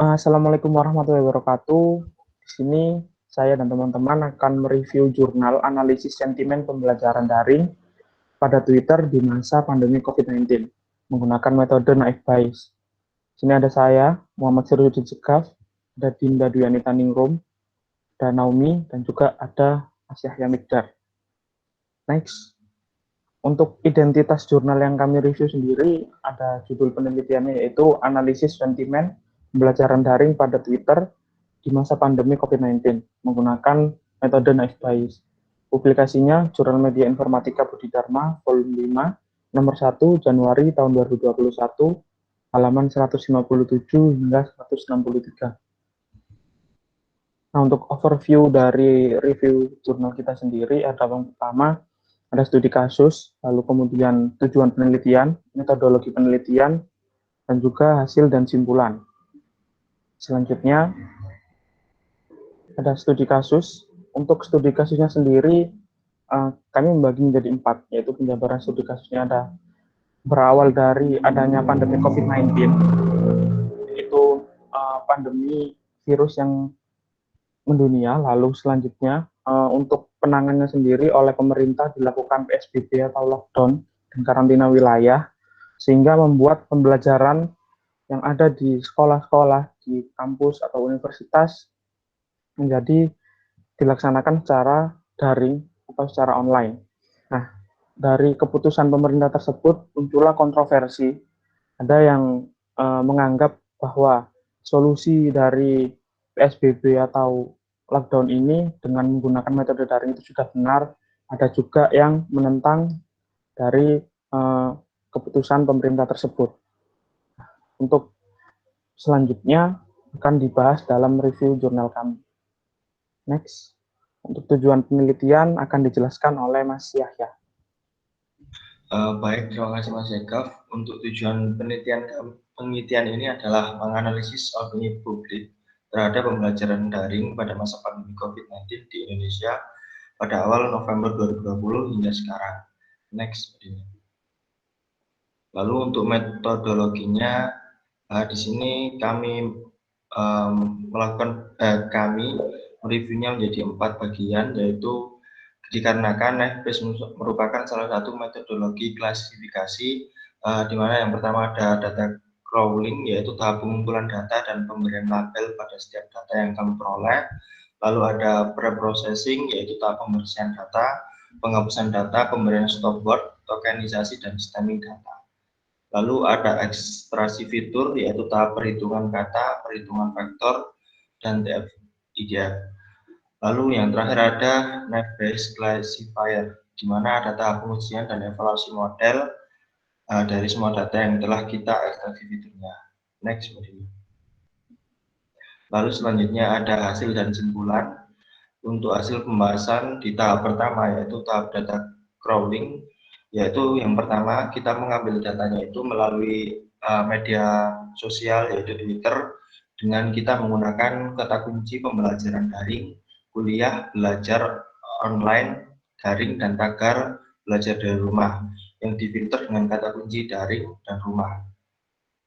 Assalamualaikum warahmatullahi wabarakatuh. Di sini saya dan teman-teman akan mereview jurnal analisis sentimen pembelajaran daring pada Twitter di masa pandemi COVID-19 menggunakan metode naik Bayes. Di sini ada saya, Muhammad Sirujud Sekaf, ada Dinda Duyani Taningrum, ada Naomi, dan juga ada Asyah Yamikdar. Next. Untuk identitas jurnal yang kami review sendiri, ada judul penelitiannya yaitu Analisis Sentimen Pembelajaran Daring pada Twitter di masa pandemi COVID-19 menggunakan metode naik Bayes. Publikasinya Jurnal Media Informatika Budi Dharma, volume 5, nomor 1, Januari tahun 2021, halaman 157 hingga 163. Nah, untuk overview dari review jurnal kita sendiri, ada yang pertama, ada studi kasus, lalu kemudian tujuan penelitian, metodologi penelitian, dan juga hasil dan simpulan. Selanjutnya, ada studi kasus. Untuk studi kasusnya sendiri, kami membagi menjadi 4, yaitu penjabaran studi kasusnya ada berawal dari adanya pandemi COVID-19, itu pandemi virus yang mendunia, lalu selanjutnya untuk penanganannya sendiri oleh pemerintah dilakukan PSBB atau lockdown dan karantina wilayah, sehingga membuat pembelajaran yang ada di sekolah-sekolah, di kampus atau universitas menjadi dilaksanakan secara daring atau secara online. Nah, dari keputusan pemerintah tersebut muncullah kontroversi. Ada yang menganggap bahwa solusi dari PSBB atau lockdown ini dengan menggunakan metode daring itu sudah benar. Ada juga yang menentang dari keputusan pemerintah tersebut. Untuk selanjutnya akan dibahas dalam review jurnal kami. Next. Untuk tujuan penelitian akan dijelaskan oleh Mas Yahya. Baik, terima kasih Mas Ekaf. Untuk tujuan penelitian ini adalah menganalisis opini publik terhadap pembelajaran daring pada masa pandemi COVID-19 di Indonesia pada awal November 2020 hingga sekarang. Next. Lalu untuk metodologinya, di sini kami mereviewnya menjadi 4 bagian, yaitu dikarenakan NFBase merupakan salah satu metodologi klasifikasi di mana yang pertama ada data crawling, yaitu tahap pengumpulan data dan pemberian label pada setiap data yang kami peroleh. Lalu ada preprocessing, yaitu tahap pembersihan data, penghapusan data, pemberian stopword, tokenisasi, dan stemming data. Lalu ada ekstraksi fitur, yaitu tahap perhitungan kata, perhitungan vektor, dan TF-IDF. Lalu yang terakhir ada NFBase Classifier, di mana ada tahap pengujian dan evaluasi model dari semua data yang telah kita ekstraksi fiturnya. Next. Lalu selanjutnya ada hasil dan simpulan. Untuk hasil pembahasan di tahap pertama, yaitu tahap data crawling, yaitu yang pertama kita mengambil datanya itu melalui media sosial, yaitu Twitter, dengan kita menggunakan kata kunci pembelajaran daring, kuliah, belajar online, daring, dan tagar belajar dari rumah, yang difilter dengan kata kunci daring dan rumah.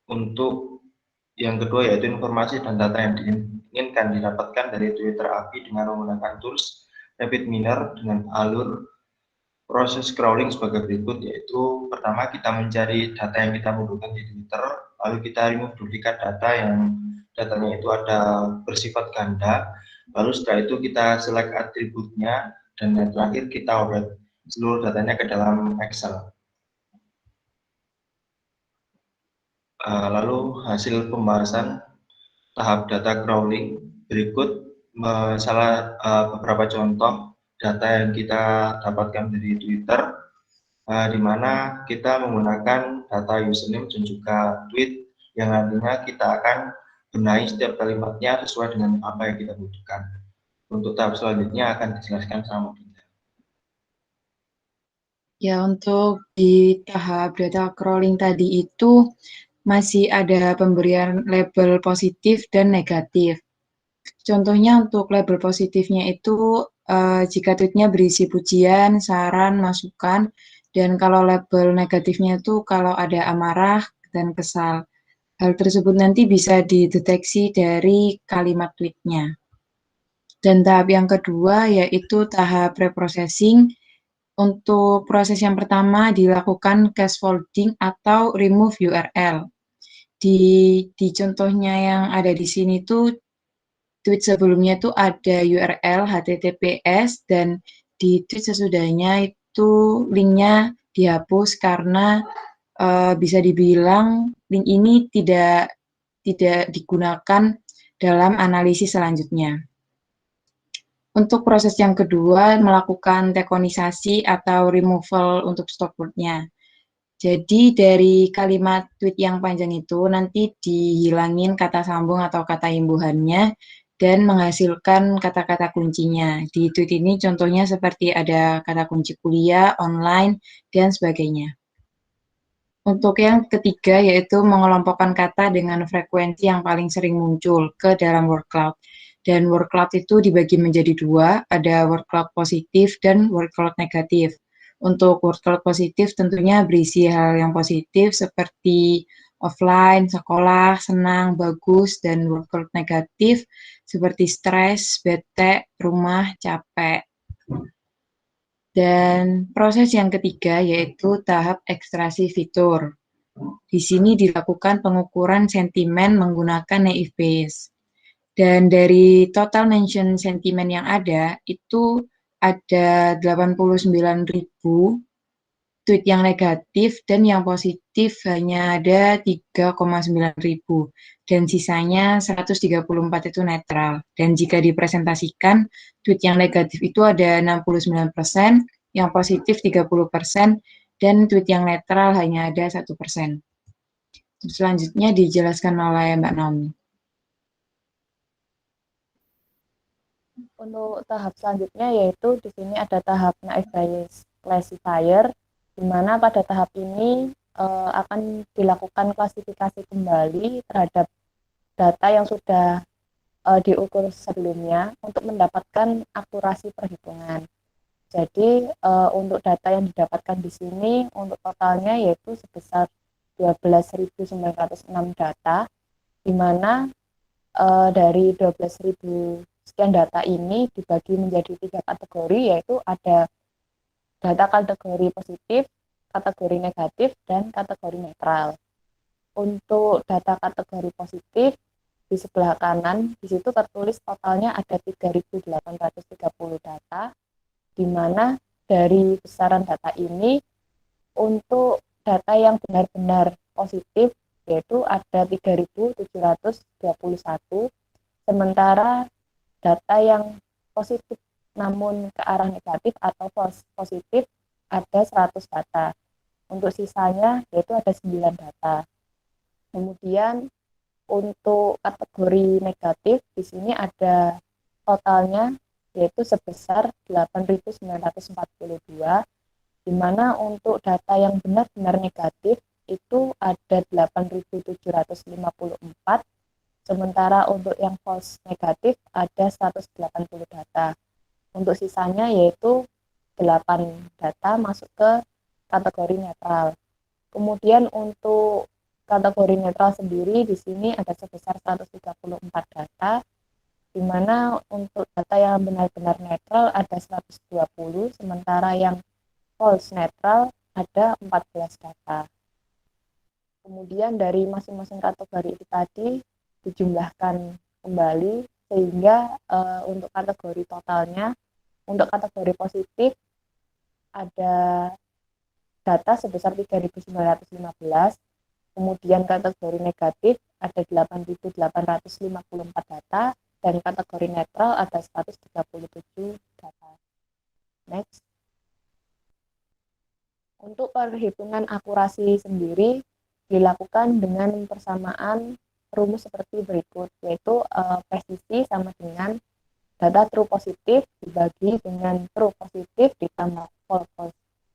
Untuk yang kedua yaitu informasi dan data yang diinginkan didapatkan dari Twitter API dengan menggunakan tools RapidMiner dengan alur proses crawling sebagai berikut, yaitu pertama kita mencari data yang kita butuhkan di Twitter, lalu kita remove duplikat data yang datanya itu ada bersifat ganda, lalu setelah itu kita select atributnya, dan yang terakhir kita upload seluruh datanya ke dalam Excel. Lalu hasil pembahasan tahap data crawling berikut beberapa contoh data yang kita dapatkan dari Twitter, di mana kita menggunakan data username dan juga tweet yang nantinya kita akan benahi setiap kalimatnya sesuai dengan apa yang kita butuhkan. Untuk tahap selanjutnya akan dijelaskan sama Dinda. Ya, untuk di tahap data crawling tadi itu masih ada pemberian label positif dan negatif. Contohnya untuk label positifnya itu jika tweetnya berisi pujian, saran, masukan, dan kalau label negatifnya itu kalau ada amarah dan kesal. Hal tersebut nanti bisa dideteksi dari kalimat tweet-nya. Dan tahap yang kedua yaitu tahap preprocessing. Untuk proses yang pertama dilakukan scaffolding atau remove URL. Di contohnya yang ada di sini tuh tweet sebelumnya tuh ada URL HTTPS dan di tweet sesudahnya itu linknya dihapus karena bisa dibilang link ini tidak digunakan dalam analisis selanjutnya. Untuk proses yang kedua, melakukan dekonisasi atau removal untuk stop word-nya. Jadi dari kalimat tweet yang panjang itu nanti dihilangin kata sambung atau kata imbuhannya dan menghasilkan kata-kata kuncinya. Di tweet ini contohnya seperti ada kata kunci kuliah, online, dan sebagainya. Untuk yang ketiga yaitu mengelompokkan kata dengan frekuensi yang paling sering muncul ke dalam word cloud. Dan word cloud itu dibagi menjadi dua, ada word cloud positif dan word cloud negatif. Untuk word cloud positif tentunya berisi hal yang positif seperti offline, sekolah, senang, bagus, dan word cloud negatif seperti stres, bete, rumah, capek. Dan proses yang ketiga yaitu tahap ekstraksi fitur. Di sini dilakukan pengukuran sentimen menggunakan naive Bayes. Dan dari total mention sentimen yang ada, itu ada 89.000 tweet yang negatif dan yang positif hanya ada 3,9 ribu. Dan sisanya 134 itu netral. Dan jika dipresentasikan, tweet yang negatif itu ada 69%, yang positif 30%, dan tweet yang netral hanya ada 1%. Selanjutnya dijelaskan oleh Mbak Naomi. Untuk tahap selanjutnya yaitu di sini ada tahap naive Bayes classifier, di mana pada tahap ini akan dilakukan klasifikasi kembali terhadap data yang sudah diukur sebelumnya untuk mendapatkan akurasi perhitungan. Jadi untuk data yang didapatkan di sini untuk totalnya yaitu sebesar 12.906 data, di mana dari 12.000 sekian data ini dibagi menjadi 3 kategori, yaitu ada data kategori positif, kategori negatif, dan kategori netral. Untuk data kategori positif, di sebelah kanan, di situ tertulis totalnya ada 3.830 data, di mana dari besaran data ini, untuk data yang benar-benar positif, yaitu ada 3.721, sementara data yang positif namun ke arah negatif atau false positif ada 100 data. Untuk sisanya yaitu ada 9 data. Kemudian untuk kategori negatif di sini ada totalnya yaitu sebesar 8.942, di mana untuk data yang benar-benar negatif itu ada 8.754, sementara untuk yang false negatif ada 180 data. Untuk sisanya yaitu 8 data masuk ke kategori netral. Kemudian untuk kategori netral sendiri di sini ada sebesar 134 data, di mana untuk data yang benar-benar netral ada 120, sementara yang false netral ada 14 data. Kemudian dari masing-masing kategori itu tadi dijumlahkan kembali sehingga untuk kategori totalnya, untuk kategori positif ada data sebesar 3.915, kemudian kategori negatif ada 8.854 data, dan kategori netral ada 137 data. Next. Untuk perhitungan akurasi sendiri dilakukan dengan persamaan rumus seperti berikut, yaitu presisi sama dengan data true positif dibagi dengan true positif ditambah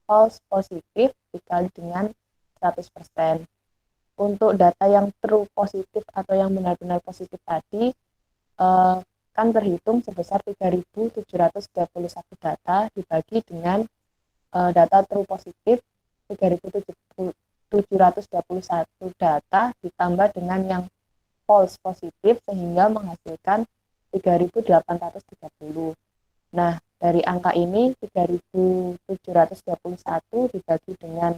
false positif dikali dengan 100%. Untuk data yang true positif atau yang benar-benar positif tadi kan terhitung sebesar 3.731 data dibagi dengan data true positif 3.731 721 data ditambah dengan yang false positif sehingga menghasilkan 3.830. Nah, dari angka ini 3.721 dibagi dengan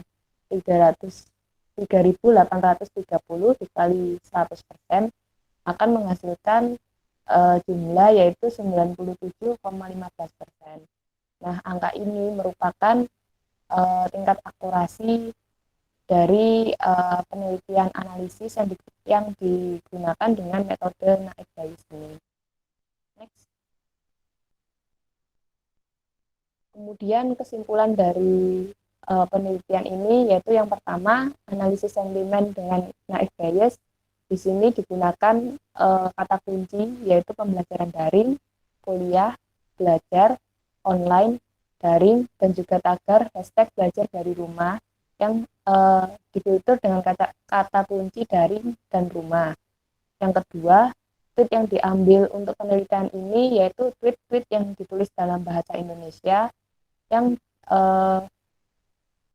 3.830 dikali 100% akan menghasilkan jumlah yaitu 97,15%. Nah, angka ini merupakan tingkat akurasi dari penelitian analisis yang digunakan dengan metode naik Bayes ini. Next. Kemudian kesimpulan dari penelitian ini yaitu yang pertama, analisis sentimen dengan naik Bayes. Di sini digunakan kata kunci yaitu pembelajaran daring, kuliah, belajar, online, daring, dan juga tagar hashtag belajar dari rumah yang difilter dengan kata kunci daring dan rumah. Yang kedua, tweet yang diambil untuk penelitian ini yaitu tweet-tweet yang ditulis dalam bahasa Indonesia yang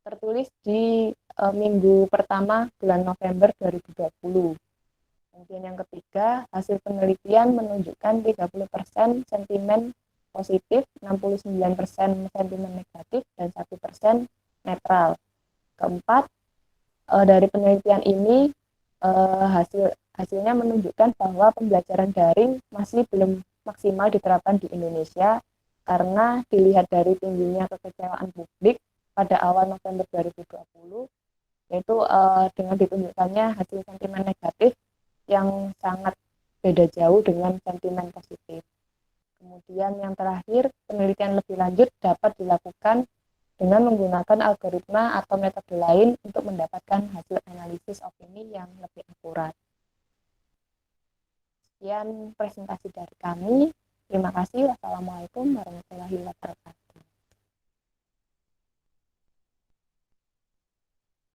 tertulis di minggu pertama bulan November 2020. Kemudian yang ketiga, hasil penelitian menunjukkan 30% sentimen positif, 69% sentimen negatif, dan 1% netral. Keempat, dari penelitian ini hasilnya menunjukkan bahwa pembelajaran daring masih belum maksimal diterapkan di Indonesia karena dilihat dari tingginya kekecewaan publik pada awal November 2020, yaitu dengan ditunjukkannya hasil sentimen negatif yang sangat beda jauh dengan sentimen positif. Kemudian yang terakhir, penelitian lebih lanjut dapat dilakukan dengan menggunakan algoritma atau metode lain untuk mendapatkan hasil analisis opini yang lebih akurat. Sekian presentasi dari kami. Terima kasih. Wassalamualaikum warahmatullahi wabarakatuh.